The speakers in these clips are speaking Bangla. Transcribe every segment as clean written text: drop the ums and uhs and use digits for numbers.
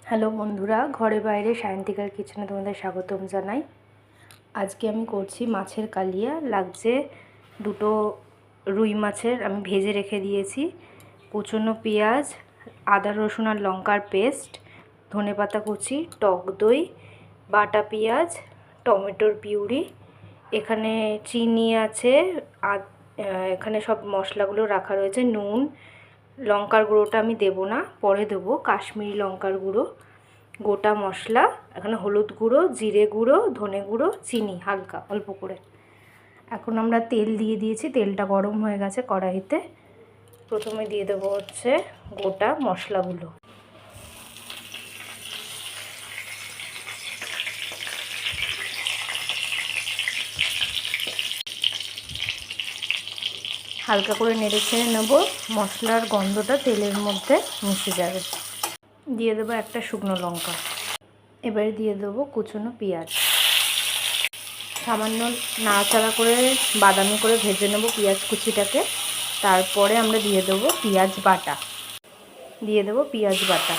হ্যালো বন্ধুরা, ঘরে বাইরে সায়ন্তিকার কিচেনে তোমাদের স্বাগতম জানাই। আজকে আমি করছি মাছের কালিয়া। লাগছে দুটো রুই মাছের, আমি ভেজে রেখে দিয়েছি, কুচনো পেঁয়াজ, আদা রসুন আর লঙ্কার পেস্ট, ধনেপাতা কুচি, টক দই, বাটা পেঁয়াজ, টমেটোর পিউরি, এখানে চিনি আছে, আর এখানে সব মশলাগুলো রাখা রয়েছে। নুন, লঙ্কার গুঁড়োটা আমি দেবো না, পরে দেবো, কাশ্মীরি লঙ্কার গুঁড়ো, গোটা মশলা, এখানে হলুদ গুঁড়ো, জিরে গুঁড়ো, ধনে গুঁড়ো, চিনি হালকা অল্প করে। এখন আমরা তেল দিয়ে দিয়েছি, তেলটা গরম হয়ে গেছে কড়াইতে। প্রথমে দিয়ে দেবো হচ্ছে গোটা মশলাগুলো। হালকা করে নেড়ে ছেড়ে নেব, মশলার গন্ধটা তেলের মধ্যে মিশে যাবে। দিয়ে দেবো একটা শুকনো লঙ্কা। এবারে দিয়ে দেবো কুচনো পেঁয়াজ। সামান্য নাড়াচাড়া করে বাদামি করে ভেজে নেব পেঁয়াজ কুচিটাকে। তারপরে আমরা দিয়ে দেবো পেঁয়াজ বাটা।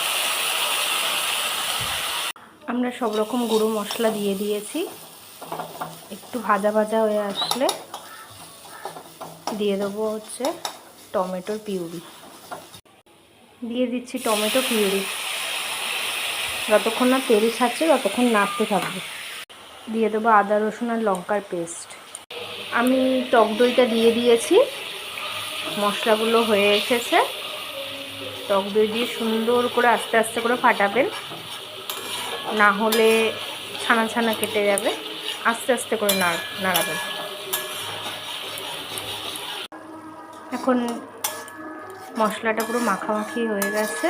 আমরা সব রকম গুঁড়ো মশলা দিয়ে দিয়েছি। একটু ভাজা ভাজা হয়ে আসলে দিয়ে দেবো হচ্ছে টমেটোর পিউরি। দিয়ে দিচ্ছি টমেটো পিউরি। যতক্ষণ না তেল ছাড়ছে ততক্ষণ নাড়তে থাকবে। দিয়ে দেবো আদা রসুন আর লঙ্কার পেস্ট। আমি টক দইটা দিয়ে দিয়েছি। মশলাগুলো হয়ে এসেছে। টক দই দিয়ে সুন্দর করে আস্তে আস্তে করে ফাটাবেন, না হলে ছানা ছানা কেটে যাবে। আস্তে আস্তে করে নাড়াবেন। এখন মশলাটা পুরো মাখামাখি হয়ে গেছে,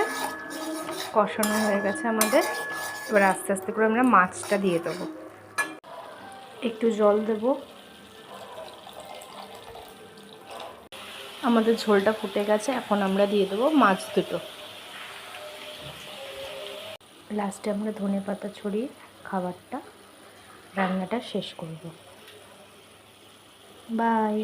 কষানো হয়ে গেছে আমাদের। এবার আস্তে আস্তে করে আমরা মাছটা দিয়ে দেবো। একটু জল দেব। আমাদের ঝোলটা ফুটে গেছে। এখন আমরা দিয়ে দেবো মাছ দুটো। লাস্টে আমরা ধনেপাতা ছড়িয়ে রান্নাটা শেষ করব। বাই।